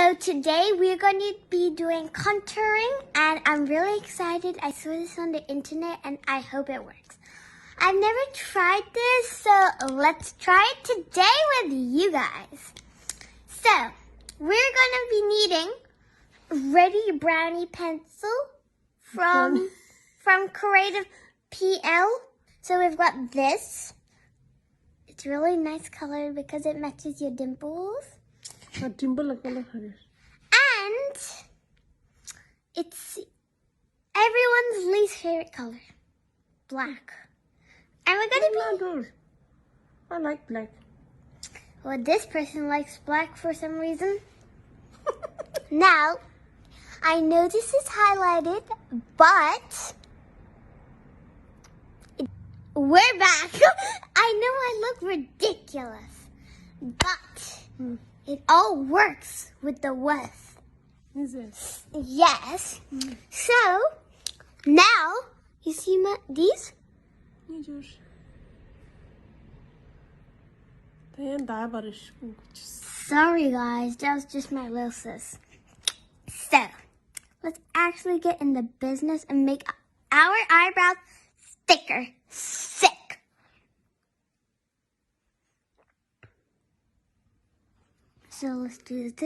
So today we're going to be doing contouring, and I'm really excited. I saw this on the internet and I hope it works. I've never tried this, so let's try it today with you guys. So we're going to be needing Ready Brownie pencil from Creative PL. So we've got this. It's really nice color because it matches your dimples. A dimple color. And it's everyone's least favorite color, black. And we're gonna be. I like black. Well, this person likes black for some reason. Now, I know this is highlighted, but we're back. I know I look ridiculous, but it all works with the West. Is it? Yes. So, now, you see these? Sorry guys, that was just my little sis. So, let's actually get in the business and make our eyebrows thicker. Sick. So let's do this.